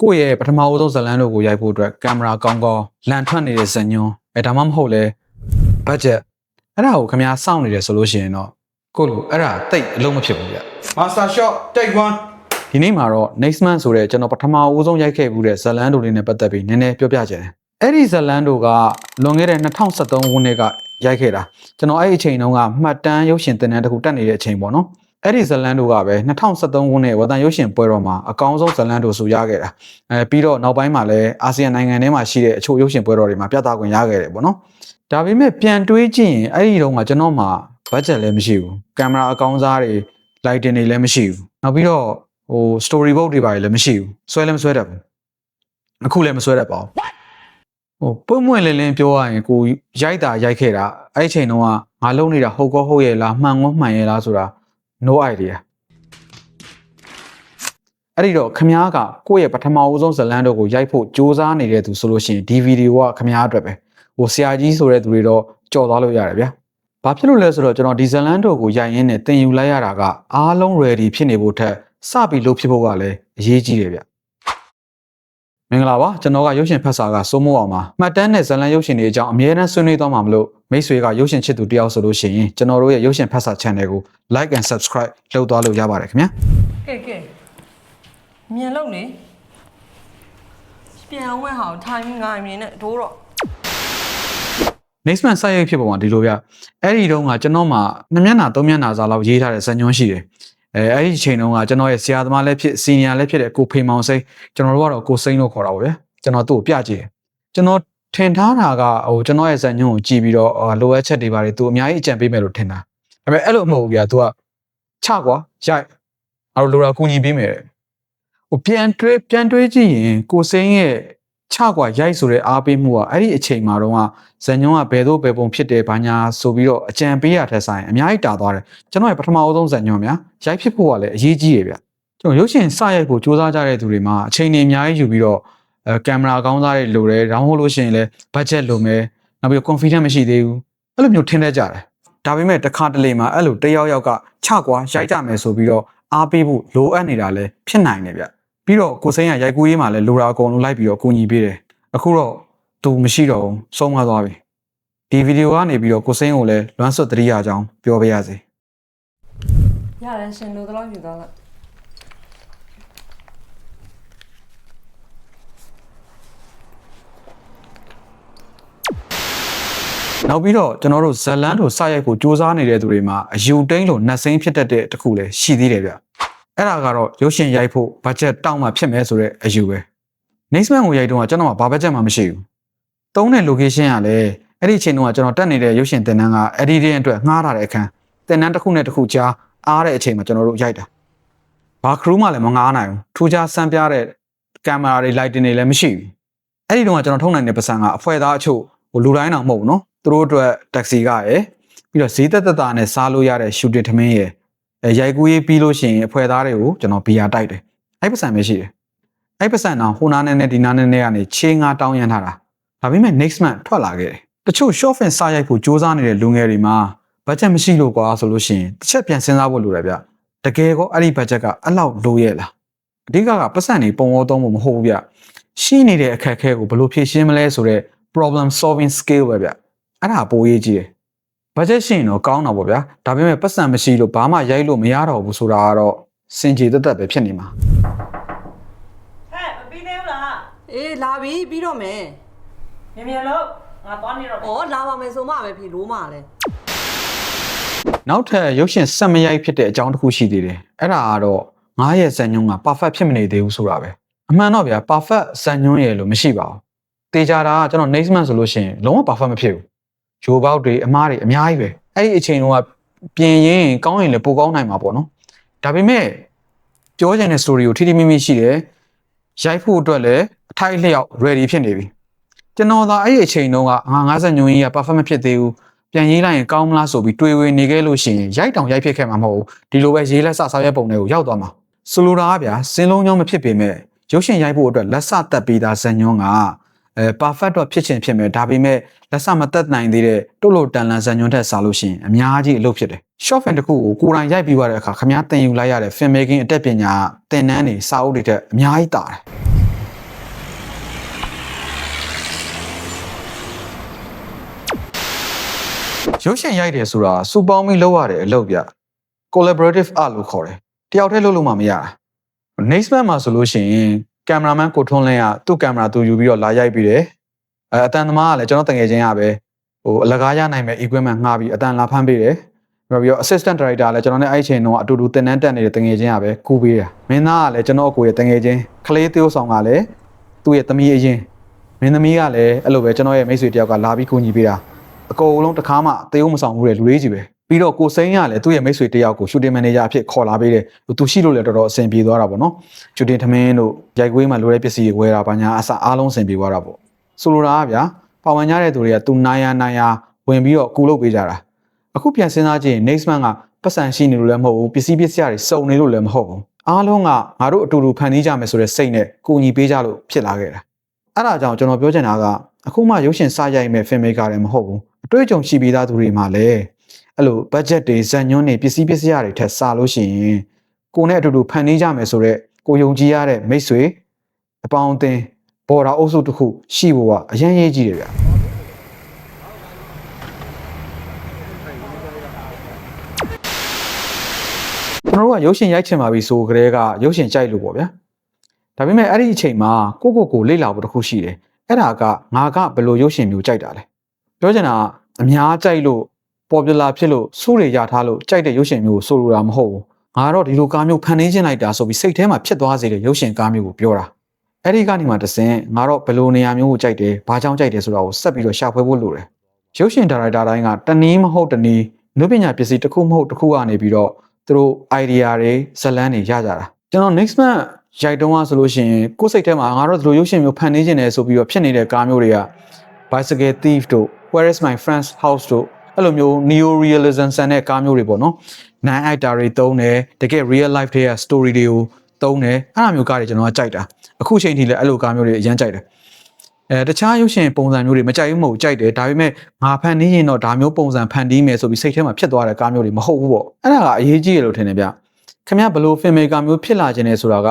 ကိုယ့်ရဲ့ပထမဦးဆုံးဇလန်းတို့ကိုရိုက်ဖို့အတွက်ကင်မရာကောင်းကောင်းလန်ထွက်နေတဲ့ဇညွန်းဒါမှမဟုတ်လဲဘတ်ဂျက်အဲ့ဒါကိုခင်ဗျားစောင့်နေတယ်ဆိုလို့ရှိရင်တော့ကိုလိုအဲ့ဒါတိတ်အလုံးမဖြစ်ဘူးဗျ Master shot take 1ဒီနေ့မှာတော့ next month ဆိုတဲ့ကျွန်တော်ပထမဦးဆုံးရိုက်ခဲ့မှုတဲ့ဇလန်းတို့လေးနဲ့ပတ်သက်ပြီးနည်းနည်းပြောပြချင်တယ်အဲ့ဒီဇလန်းတို့ကလွန်ခဲ့တဲ့2013ခုနှစ်ကရိုက်ခဲ့တာကျွန်တော်အဲ့ဒီအချိန်တုန်းကမှတ်တမ်းရုပ်ရှင်သင်တန်းတစ်ခုတက်နေတဲ့အချိန်ပေါ့နော်အဲ့ဒီဇလန်းတို့ကပဲ2013ခုနှစ်ဝတန်ရုပ်ရှင်ပွဲတော်မှာအကောင်းဆုံးဇလန်းတို့ဆိုရခဲ့တာပြီးတော့နောက်ပိုင်းမှာလည်းအာဆီယံနိုင်ငံထဲမှာရှိတဲ့အချို့ရုပ်ရှင်ပွဲတော်တွေမှာပြသခွင့်ရခဲ့တယ်ပေါ့နော်ဒါပေမဲ့ပြန်တွေးကြည့်ရင်အဲ့ဒီတုန်းကကျွန်တော်မှာဘတ်ဂျက်လည်းမရှိဘူးကင်မရာအကောင်းစားတွေ lighting တွေလည်းမရှိဘူးနောက်ပြီးတော့story board တွေပါလည်းမရှိဘူးဆွဲလည်းမဆွဲတတ်ဘူးအခုလည်းမဆွဲတတ်ပါဘူးပွင့်ပွင့်လင်းလင်းပြောရရင်ကိုရိုက်တာရိုက်ခဲ့တာအဲ့ဒီချိန်တုန်းကငါလုံနေတာဟုတ်ကောဟုတ်ရဲ့လားမှန်ကောမှန်ရဲ့လားဆိုတာ no idea အဲ့ဒီတော့ခမားကကိုယ့်ရဲ့ပထမဦးဆုံးဇလန်းတို့ကိုရိုက်ဖို့စူးစမ်းနေတဲ့သူဆိုလို့ရှိရင်ဒီဗီဒီယိုကခမားအတွက်ပဲဆရာကြီးဆိုတဲ့သူတွေတော့ကြော်သွားလို့ရတယ်ဗျာဘာဖြစ်လို့လဲဆိုတော့ကျွန်တော်ဒီဇလန်းတို့ကိုရိုက်ရင်းနဲ့တင်ယူလိုက်ရတာကအားလုံး ready ဖြစ်နေဖို့ထက်စပြီးလုပ်ဖြစ်ဖို့ကလည်းအရေးကြီးတယ်ဗျမင်္ဂလာပါကျွန်တော်ကရုပ်ရှင်ဖတ်စာကစိုးမိုးအောင်ပါမှတ်တမ်းနဲ့ဇလန်းရုပ်ရှင်တွေအကြောင်းအမြဲတမ်းဆွေးနွေးသွားမှာမလို့မိတ်ဆွေကရုပ်ရှင်ချစ်သူတယောက်ဆိုလို့ရှိရင်ကျွန်တော်တို့ရဲ့ရုပ်ရှင်ဖတ်စာ channel ကို like and subscribe လုပ်သွားလို့ရပါတယ်ခင်ဗျာကဲမြန်လို့လေပြန်အောင်ဝဲဟာထိုင်ငိုင်းနေနဲ့ဒိုးတော့ next month စိုက်ရိုက်ဖြစ်ပုံကဒီလိုဗျအဲ့ဒီတုန်းကကျွန်တော်မှ2မျက်နှာ3မျက်နှာစာလောက်ရေးထားတဲ့ဇာတ်ညွှန်းရှိတယ်အဲ့ဒီအချိန်တုန်းကကျွန်တော်ရဲ့ဆရာသမားလည်းဖြစ်စီနီယာလည်းဖြစ်တဲ့ကိုဖေမောင်စိန်ကျွန်တော်တို့ကတော့ကိုစိန်လို့ခေါ်တာပါဗျာကျွန်တော်သူ့ကိုပြကြည့်တယ်ကျွန်တော်ထင်ထားတာကကျွန်တော်ရဲ့ဇာတ်ညွှန်းကိုကြည့်ပြီးတော့လိုအပ်ချက်တွေပါတယ်သူအများကြီးအကြံပေးမယ်လို့ထင်တာဒါပေမဲ့အဲ့လိုမဟုတ်ဘူးဗျာသူကချကွာရိုက်အဲ့လိုလိုတာကူညီပေးမယ်ပြန်တွေးကြည့်ရင်ကိုစိန်ရဲ့ချကွာရိုက်ဆိုတဲ့အားပေးမှုကအဲ့ဒီအချိန်မှာတော့ဇန်ညွန်းကဘယ်သို့ဘယ်ပုံဖြစ်တယ်ဘာညာဆိုပြီးတော့အကြံပေးရတဲ့ဆိုင်အများကြီးတာသွားတယ်ကျွန်တော်ရဲ့ပထမအဆုံးဇန်ညွန်းများရိုက်ဖြစ်ဖို့ကလည်းအရေးကြီးတယ်ဗျကျွန်တော်ရုပ်ရှင်စရိုက်ဖို့စူးစမ်းကြတဲ့သူတွေမှာအချိန်တွေအများကြီးယူပြီးတော့ကင်မရာကောင်းစားတွေလိုတယ်ဒါမှမဟုတ်လို့ရှိရင်လည်းဘတ်ဂျက်လိုမယ်နောက်ပြီး confidence မရှိသေးဘူးအဲ့လိုမျိုးထင်တတ်ကြတယ်ဒါပေမဲ့တစ်ခါတလေမှာအဲ့လိုတယောက်ကချကွာရိုက်ကြမယ်ဆိုပြီးတော့အားပေးဖို့လိုအပ်နေတာလည်းဖြစ်နိုင်တယ်ဗျပြီးတော့ကိုစိန်ကရိုက်ကူးရေးမှာလည်းလိုတာအကုန်လုံးလိုက်ပြီးတော့ကူညီပေးတယ်အခုတော့သူမရှိတော့ဘူးဆုံးမသွားပြီဒီဗီဒီယိုကနေပြီးတော့ကိုစိန်ကိုလည်းလွမ်းဆွတ်တရိယာကြောင်းပြောပေးရစေရတယ်ရှင်လို့တော့ယူသွားလိုက်နောက်ပြီးတော့ကျွန်တော်တို့ဇလန်းတို့စရိုက်ဖို့စူးစမ်းနေတဲ့သူတွေမှာအယူတိန်းလို့နှက်စိမ့်ဖြစ်တတ်တဲ့တခုလည်းရှိသေးတယ်ဗျအဲ့ဒါကတော့ရုပ်ရှင်ရိုက်ဖို့ဘတ်ဂျက်တောင်းမှဖြစ်မယ်ဆိုတဲ့အယူပဲ next month ကိုရိုက်တော့ကျွန်တော်ကဘာဘတ်ဂျက်မှမရှိဘူးတုံးတဲ့ location ကလည်းအဲ့ဒီအချိန်တုန်းကကျွန်တော်တက်နေတဲ့ရုပ်ရှင်သင်တန်းက editing အတွက်ငှားထားတဲ့အခန်းသင်တန်းတစ်ခုနဲ့တစ်ခုကြားအားတဲ့အချိန်မှာကျွန်တော်တို့ရိုက်တာဘာ crew မှလည်းမငှားနိုင်ဘူးထူးခြားစမ်းပြတဲ့ကင်မရာတွေ lighting တွေလည်းမရှိဘူးအဲ့ဒီတုန်းကကျွန်တော်ထုတ်နိုင်တဲ့ပတ်စံကအဖွဲသားအချို့လူတိုင်းတော့မဟုတ်ဘူးနော်သူတို့အတွက် taxi ကရယ်ပြီးတော့ဈေးသက်သက်နဲ့စားလို့ရတဲ့ shooting ထမင်းရယ်ရိုက်ကူးရေးပြီးလို့ရှိရင်အဖွဲသားတွေကိုကျွန်တော်ဘီယာတိုက်တယ်အဲ့ပတ်စံပဲရှိတယ်အဲ့ပတ်စံတော့ဟိုနားနဲ့ဒီနားနဲ့ကနေချေးငါတောင်းရမ်းထားတာဒါပေမဲ့ next month ထွက်လာခဲ့တယ်တချို့ short film စရိုက်ဖို့စူးစမ်းနေတဲ့လူငယ်တွေမှာဘတ်ဂျက်မရှိလို့ကွာဆိုလို့ရှိရင်တစ်ချက်ပြန်စဉ်းစားဖို့လိုတယ်ဗျတကယ်ကောအဲ့ဒီဘတ်ဂျက်ကအဲ့လောက်လိုရဲ့လားအဓိကပတ်စံတွေပုံရောသုံးဖို့မဟုတ်ဘူးဗျရှိနေတဲ့အခက်အခဲကိုဘယ်လိုဖြေရှင်းမလဲဆိုတော့ problem solving skill ပဲဗျအဲ့ဒါပိုရေးကြီးတယ်ဘတ်ဂျက်ရှိရင်တော့ကောင်းတာပေါ့ဗျာဒါပေမဲ့ပတ်စံမရှိလို့ဘာမှရိုက်လို့မရတော့ဘူးဆိုတာကတော့စင်ကြေသက်သက်ပဲဖြစ်နေမှာဟဲ့မပြီးသေးဘူးလားအေးလာပြီပြီးတော့မယ်မြန်လို့ငါသွားနေတော့ဩလာပါမယ်ဆိုမှပဲဖြေလို့မှလဲနောက်ထပ်ရုပ်ရှင်ဆက်မရိုက်ဖြစ်တဲ့အကြောင်းတစ်ခုရှိသေးတယ်အဲ့ဒါကတော့ငါးရဲ့ဇာတ်ညွှန်းက perfect ဖြစ်မနေသေးဘူးဆိုတာပဲအမှန်တော့ဗျာ perfect ဇာတ်ညွှန်းရဲ့လို့မရှိပါဘူးတေချာတာကကျွန်တော် next month ဆိုလို့ရှိရင်လုံးဝ perfect မဖြစ်ဘူးဂျိုးပေါက်တွေအမားတွေအများကြီးပဲအဲ့ဒီအချိန်တုန်းကပြင်ရင်ကောင်းရင်လည်းပိုကောင်းနိုင်မှာပေါ့နော်ဒါပေမဲ့ပြောချင်တဲ့ story ကိုထိထိမိမိရှိတယ်ရိုက်ဖို့အတွက်လည်းအထိုက်လျောက် ready ဖြစ်နေပြီကျွန်တော်သာအဲ့ဒီအချိန်တုန်းကငါးဇာတ်ညွှန်းကြီးက perfect မဖြစ်သေးဘူးပြန်ရေးလိုက်ရင်ကောင်းမလားဆိုပြီးတွေးဝေနေခဲ့လို့ရှိရင်ရိုက်တောင်ရိုက်ဖြစ်ခဲ့မှာမဟုတ်ဘူးဒီလိုပဲရေးလက်စစားရက်ပုံတွေကိုရောက်သွားမှာဆိုလိုတာကဗျာစင်းလုံးကြောင်းမဖြစ်ပေမဲ့ရုပ်ရှင်ရိုက်ဖို့အတွက်လက်စတက်ပြီးသားဇာတ်ညွှန်းကperfect တော့ဖြစ်ချင်ဖြစ်မယ်ဒါပေမဲ့လက်စမတက်နိုင်သေးတဲ့တုတ်လို့တန်လန်ဇာတ်ညွှန်းထက်စားလို့ရှိရင်အများကြီးအလုပ်ဖြစ်တယ် short film တစ်ခုကိုကိုယ်တိုင်ရိုက်ပြီးသွားတဲ့အခါခင်ဗျားတင်ယူလိုက်ရတဲ့ film making အတတ်ပညာသင်တန်းတွေစာအုပ်တွေထက်အများကြီးတာတယ် ရုပ်ရှင်ရိုက်တယ်ဆိုတာစူပေါင်းပြီးလုပ်ရတဲ့အလုပ်ပြ collaborative art လို့ခေါ်တယ်တယောက်တည်းလုပ်လို့မှမရတာ next man မှာဆိုလို့ရှိရင်ကင်မရာမန်ကိုထွန်းလင်းကသူ့ကင်မရာသူယူပြီးတော့လာရိုက်ပြီးတယ်အတန်သမားကလည်းကျွန်တော်တငယ်ချင်းကပဲအလကားရနိုင်မဲ့ equipment ငှားပြီးအတန်လာဖမ်းပေးတယ်ပြီးတော့ assistant director လည်းကျွန်တော်နဲ့အဲ့ချိန်တုန်းကအတူတူတင်တန်းတက်နေတဲ့တငယ်ချင်းကပဲကူပေးတာမင်းသားကလည်းကျွန်တော်အကိုရဲ့တငယ်ချင်းကလေးသေးဆောင်ကလည်းသူ့ရဲ့သမီးအရင်မင်းသမီးကလည်းအဲ့လိုပဲကျွန်တော်ရဲ့မိတ်ဆွေတယောက်ကလာပြီးကူညီပေးတာအကုန်လုံးတစ်ခါမှသေုံမဆောင်ဘူးတဲ့လူလေးကြီးပဲပြီးတော့ကိုစိမ်းကလည်းသူ့ရဲ့မိတ်ဆွေတယောက်ကို shooting manager အဖြစ်ခေါ်လာပေးတယ်သူရှိလို့လည်းတော်တော်အဆင်ပြေသွားတာပေါ့နော် shooting ထမင်းတို့ရိုက်ကွေးမှာလိုတဲ့ပစ္စည်းတွေဝယ်တာပါညာအစအားလုံးအဆင်ပြေသွားတာပေါ့ဆိုလိုတာကဗျာပါဝင်ကြတဲ့သူတွေကသူနိုင်ယာဝင်ပြီးတော့ကူလုပ်ပေးကြတာအခုပြန်စဉ်းစားကြည့်ရင် next man ကပတ်စံရှိနေလို့လည်းမဟုတ်ဘူးပစ္စည်းရတွေစုံနေလို့လည်းမဟုတ်ဘူးအားလုံးကငါတို့အတူတူဖန်တီးကြမယ်ဆိုတဲ့စိတ်နဲ့ကိုညီပေးကြလို့ဖြစ်လာခဲ့တာအဲ့ဒါကြောင့်ကျွန်တော်ပြောချင်တာကအခုမှရုပ်ရှင်စရိုက်မဲ့ filmmaker တွေမဟုတ်ဘူးအတွေ့အကြုံရှိပြီးသားသူတွေမှလည်းအဲ့လို budget တွေဇာတ်ညွှန်းတွေပစ္စည်းရတွေထက်စားလို့ရှိရင်ကိုနဲ့အတူတူဖန်တီးကြမယ်ဆိုတဲ့ကိုယုံကြည်ရတဲ့မိတ်ဆွေအပေါင်းအသင်းဘော်ဒါအုပ်စုတစ်ခုရှိဖို့ကအရင်ရေးကြည့်တယ်ဗျကျွန်တော်တို့ကရုပ်ရှင်ရိုက်ချင်ပါပြီဆိုကြတဲ့ကရုပ်ရှင်ကြိုက်လို့ပေါ့ဗျာဒါပေမဲ့အဲ့ဒီအချိန်မှာကိုလေ့လာဖို့တစ်ခုရှိတယ်အဲ့ဒါကငါကဘယ်လိုရုပ်ရှင်မျိုးကြိုက်တာလဲပြောချင်တာအများကြိုက်လို့ popular ဖြစ်လို့စူးတွေရထားလို့ကြိုက်တဲ့ရုပ်ရှင်မျိုးကိုဆိုလိုတာမဟုတ်ဘူးငါတော့ဒီလိုကားမျိုးဖန်တီးခြင်းလိုက်တာဆိုပြီးစိတ်ထဲမှာဖြစ်သွားစေတဲ့ရုပ်ရှင်ကားမျိုးကိုပြောတာအဲ့ဒီကနေမှတဆင်ငါတော့ဘယ်လိုနေရာမျိုးကိုကြိုက်တယ်ဘာကြောင့်ကြိုက်တယ်ဆိုတာကိုဆက်ပြီးတော့ရှာဖွေဖို့လိုတယ်ရုပ်ရှင်ဒါရိုက်တာတိုင်းကတနည်းမဟုတ်တနည်းနုပညာပစ္စည်းတစ်ခုမဟုတ်တစ်ခုကနေပြီးတော့သူတို့ idea တွေဇာတ်လမ်းတွေရကြတာကျွန်တော် next month ရိုက်တုံးကဆိုလို့ရှိရင်ကိုယ်စိတ်ထဲမှာငါတော့ဒီလိုရုပ်ရှင်မျိုးဖန်တီးခြင်းတယ်ဆိုပြီးတော့ဖြစ်နေတဲ့ကားမျိုးတွေက Bicycle Thief တို့ Where is my friend's house တို့အဲ့လိုမျိုး neo realism ဆန်တဲ့ကားမျိုးတွေပေါ့နော်9 actor တွေတုံးတယ်တကယ် real life တွေက story တွေကိုတုံးတယ်အဲ့လိုမျိုးကားတွေကျွန်တော်ကကြိုက်တာအခုချိန်ထိလည်းအဲ့လိုကားမျိုးတွေအရင်ကြိုက်တယ်တခြားရုပ်ရှင်ပုံစံမျိုးတွေမကြိုက်ဘူးမဟုတ်ကြိုက်တယ်ဒါပေမဲ့ငါဖန်တီးရင်တော့ဒါမျိုးပုံစံဖန်တီးမယ်ဆိုပြီးစိတ်ထဲမှာဖြစ်သွားတဲ့ကားမျိုးတွေမဟုတ်ဘူးပေါ့အဲ့ဒါကအရေးကြီးရလို့ထင်တယ်ဗျခင်ဗျားဘယ်လို filmmaker မျိုးဖြစ်လာခြင်းလဲဆိုတာက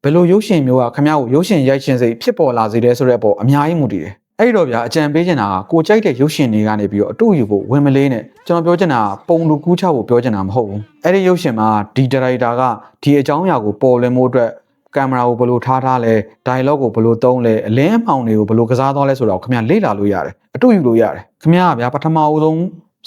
ဘယ်လိုရုပ်ရှင်မျိုးကခင်ဗျားကိုရုပ်ရှင်ရိုက်ခြင်းစိတ်ဖြစ်ပေါ်လာစေတယ်ဆိုတဲ့အပေါ်အများကြီးမူတည်တယ်အဲ့တော့ဗျာအကြံပေးချင်တာကကိုကြိုက်တဲ့ရုပ်ရှင်တွေကနေပြီးတော့အတူယူဖို့ဝင်မလေးနဲ့ကျွန်တော်ပြောချင်တာပုံလူကူးချဖို့ပြောချင်တာမဟုတ်ဘူးအဲ့ဒီရုပ်ရှင်မှာဒီဒါရိုက်တာကဒီအကြောင်းအရာကိုပေါ်လွင်မှုအတွက်ကင်မရာကိုဘယ်လိုထားလဲ dialogue ကိုဘယ်လိုသုံးလဲအလင်းအမှောင်တွေကိုဘယ်လိုကစားသွားလဲဆိုတာကိုခင်ဗျာလေ့လာလို့ရတယ်အတူယူလို့ရတယ်ခင်ဗျာကဗျာပထမအဆုံ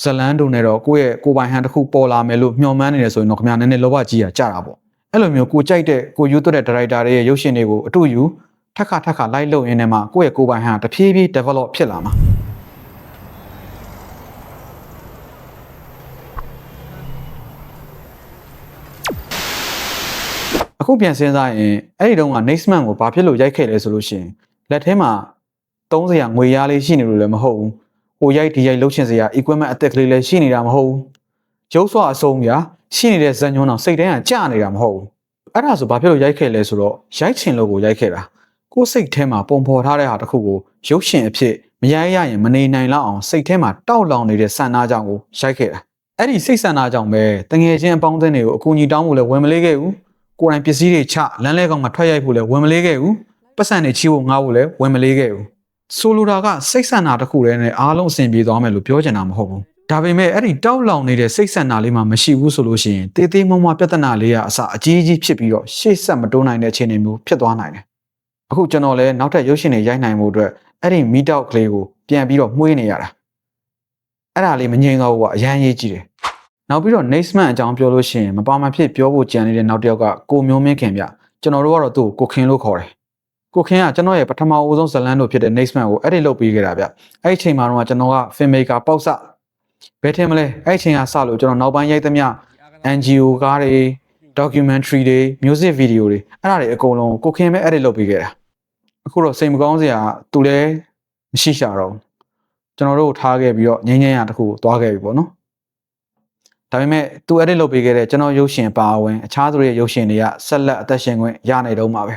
းဇလန်းတုံနဲ့တော့ကိုယ့်ရဲ့ကိုပိုင်ဟန်တစ်ခုပေါ်လာမယ်လို့မျှော်မှန်းနေတယ်ဆိုရင်တော့ခင်ဗျာနည်းနည်းလောဘကြီးကြတာပေါ့အဲ့လိုမျိုးကိုကြိုက်တဲ့ကိုယူသွတ်တဲ့ဒါရိုက်တာတွေရဲ့ရုပ်ရှင်တွေကိုအတူယူထက်ခါလိုက်လို့ရင်းနဲ့မှကိုယ့်ရဲ့ကိုယ်ပိုင်ဟန်တဖြည်းဖြည်း develop ဖြစ်လာမှာအခုပြန်စဉ်းစားရင်အဲ့ဒီတုန်းက next man ကိုဘာဖြစ်လို့ရိုက်ခဲ့လဲဆိုလို့ရှိရင်လက်ထဲမှာ300ငွေရလေးရှိနေလို့လည်းမဟုတ်ဘူးဟိုရိုက်ဒီရိုက်လှုပ်ရှင်စရာ equipment အသက်ကလေးလည်းရှိနေတာမဟုတ်ဘူးရုပ်စွာအဆုံးပြရှိနေတဲ့ဇာတ်ညွှန်းအောင်စိတ်ထဲကကြာနေတာမဟုတ်ဘူးအဲ့ဒါဆိုဘာဖြစ်လို့ရိုက်ခဲ့လဲဆိုတော့ရိုက်ချင်လို့ကိုရိုက်ခဲ့တာကိုယ်စိတ်ထဲမှာပုံဖော်ထားတဲ့ဟာတစ်ခုကိုရုပ်ရှင်အဖြစ်မရိုက်ရရင်မနေနိုင်လောက်အောင်စိတ်ထဲမှာတောက်လောင်နေတဲ့ဆန္ဒကြောင့်ကိုရိုက်ခဲ့တာအဲ့ဒီစိတ်ဆန္ဒကြောင့်ပဲတငယ်ချင်းအပေါင်းအသင်းတွေကိုအကူအညီတောင်းဖို့လည်းဝင်မလေးခဲ့ဘူးကိုယ်တိုင်ပစ္စည်းတွေချလမ်းလဲကောင်မှာထွက်ရိုက်ဖို့လည်းဝင်မလေးခဲ့ဘူးပတ်စံတွေချီဖို့ငှားဖို့လည်းဝင်မလေးခဲ့ဘူးဆိုလိုတာကစိတ်ဆန္ဒတစ်ခုတည်းနဲ့အားလုံးအဆင်ပြေသွားမယ်လို့ပြောချင်တာမဟုတ်ဘူးဒါပေမဲ့အဲ့ဒီတောက်လောင်နေတဲ့စိတ်ဆန္ဒလေးမှမရှိဘူးဆိုလို့ရှိရင်တေးသေးမွားမွားပြဿနာလေးကအစအကြီးကြီးဖြစ်ပြီးတော့ရှေ့ဆက်မတိုးနိုင်တဲ့အခြေအနေမျိုးဖြစ်သွားနိုင်တယ်အခုကျွန်တော်လည်းနောက်ထပ်ရုပ်ရှင်တွေရိုက်နိုင်မှုအတွက်အဲ့ဒီမီတောက်ကလေးကိုပြန်ပြီးတော့မှုေးနေရတာအဲ့ဒါလေးမငြိမ်တော့ဘူးကအရန်ရေးကြည့်တယ်နောက်ပြီးတော့ next man အကြောင်းပြောလို့ရှိရင်မပါမဖြစ်ပြောဖို့ကြံနေတဲ့နောက်တစ်ယောက်ကကိုမျိုးမင်းခင်ဗျကျွန်တော်တို့ကတော့သူ့ကိုခင်လို့ခေါ်တယ်ကိုခင်ကကျွန်တော်ရဲ့ပထမအဦးဆုံးဇလန်းတို့ဖြစ်တဲ့ next man ကိုအဲ့ဒီလုပ်ပေးခဲ့တာဗျအဲ့ဒီအချိန်မှာတော့ကျွန်တော်က filmmaker ပေါက်စဘယ်ထင်မလဲအဲ့ဒီအချိန်ကစလို့ကျွန်တော်နောက်ပိုင်းရိုက်သမျှ NGO ကားတွေ documentary တွေ music video တွေအဲ့ဒါတွေအကုန်လုံးကိုခင်ပဲအဲ့ဒီလုပ်ပေးခဲ့တာအခုတော့စိတ်မကောင်းစရာသူလည်းမရှိရှာတော့ကျွန်တော်တို့ထားခဲ့ပြီးတော့ငြိမ်းချမ်းရတခုသွားခဲ့ပြီပေါ့နော်ဒါပေမဲ့သူအဲ့ဒီလုပ်ပေးခဲ့တဲ့ကျွန်တော်ရုပ်ရှင်ပါဝင်အခြားသူတွေရဲ့ရုပ်ရှင်တွေကဆက်လက်အသက်ရှင်ခွင့်ရနေတော့မှာပဲ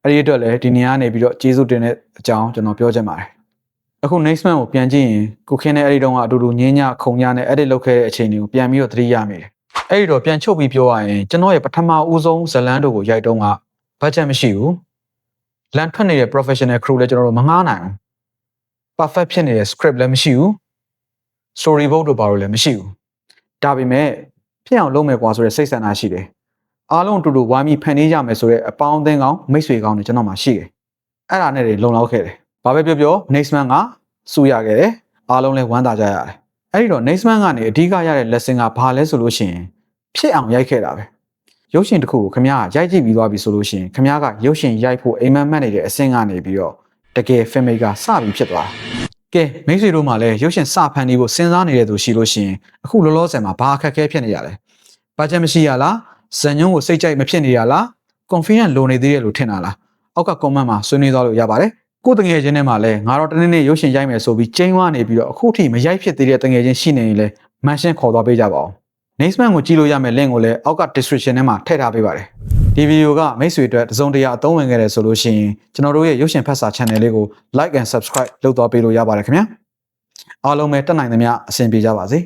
အဲ့ဒီအတွက်လည်းဒီနေရာနေပြီးတော့ကျေးဇူးတင်တဲ့အကြောင်းကျွန်တော်ပြောချင်ပါတယ်အခု next man ကိုပြန်ကြည့်ရင်ကိုခင်းတဲ့အဲ့ဒီတုန်းကအတူတူငင်းညခုံညနဲ့အဲ့ဒီလုပ်ခဲ့တဲ့အချိန်တွေကိုပြန်ပြီးတော့သတိရမိတယ်အဲ့ဒီတော့ပြန်ချုပ်ပြီးပြောရရင်ကျွန်တော်ရဲ့ပထမဦးဆုံးဇလန်းတို့ကိုရိုက်တုန်းက budget မရှိဘူးလန်ထွက်နေတဲ့ professional crew လည်းကျွန်တော်တို့မငှားနိုင်ဘူး perfect ဖြစ်နေတဲ့ script လည်းမရှိဘူး storyboard တို့ဘာလို့လဲမရှိဘူးဒါပေမဲ့ဖြစ်အောင်လုပ်မယ်ကွာဆိုတဲ့စိတ်ဆန္ဒရှိတယ်အားလုံးအတူတူဝိုင်းပြီးဖန်တီးကြမယ်ဆိုတဲ့အပေါင်းအသင်းကောင်းမိတ်ဆွေကောင်းတွေကျွန်တော်မှရှိတယ်အဲ့ဒါနဲ့တွေလုံလောက်ခဲ့တယ်ဘာပဲပြောပြော next man ကစူရခဲ့တယ်အားလုံးလည်းဝမ်းသာကြရတယ်အဲ့ဒီတော့ next man ကနေအဓိကရတဲ့ lesson ကဘာလဲဆိုလို့ရှိရင်ဖြစ်အောင်ရိုက်ခဲ့တာပဲရုပ်ရှင်တစ်ခုကိုခင်ဗျားကရိုက်ကြည့်ပြီးသွားပြီဆိုလို့ရှိရင်ခင်ဗျားကရုပ်ရှင်ရိုက်ဖို့အိမ်မက်မှတ်နေတဲ့အဆင့်ကနေပြီးတော့တကယ် film maker စပြီးဖြစ်သွားကဲမိတ်ဆွေတို့မှလည်းရုပ်ရှင်စဖန်နေဖို့စဉ်းစားနေတဲ့သူရှိလို့ရှိရင်အခုလောလောဆယ်မှာဘာအခက်အခဲဖြစ်နေရလဲဘာချက်မရှိရလားဇန်ညုံကိုစိတ်ကြိုက်မဖြစ်နေရလား confidence လိုနေသေးတယ်လို့ထင်တာလားအောက်က comment မှာဆွေးနွေးသွားလို့ရပါတယ်ကိုတငယ်ချင်းထဲမှာလည်းငါတော့တနေ့နေ့ရုပ်ရှင်ရိုက်မယ်ဆိုပြီးကျင်းဝါနေပြီးတော့အခုထိမရိုက်ဖြစ်သေးတဲ့တငယ်ချင်းရှိနေရင်လည်း mention ခေါ်သွားပေးကြပါဦး next man ကိုကြည့်လို့ရမယ့် link ကိုလည်းအောက်က description ထဲမှာထည့်ထားပေးပါတယ်ဒီဗီဒီယိုကမိတ်ဆွေအတွက်တစုံတရာအသုံးဝင်ခဲ့တယ်ဆိုလို့ရှိရင်ကျွန်တော်တို့ရဲ့ရုပ်ရှင်ဖတ်စာ channel လေးကို like and subscribe လုပ်သွားပေးလို့ရပါတယ်ခင်ဗျာအားလုံးပဲတက်နိုင်သမျှအဆင်ပြေကြပါစေ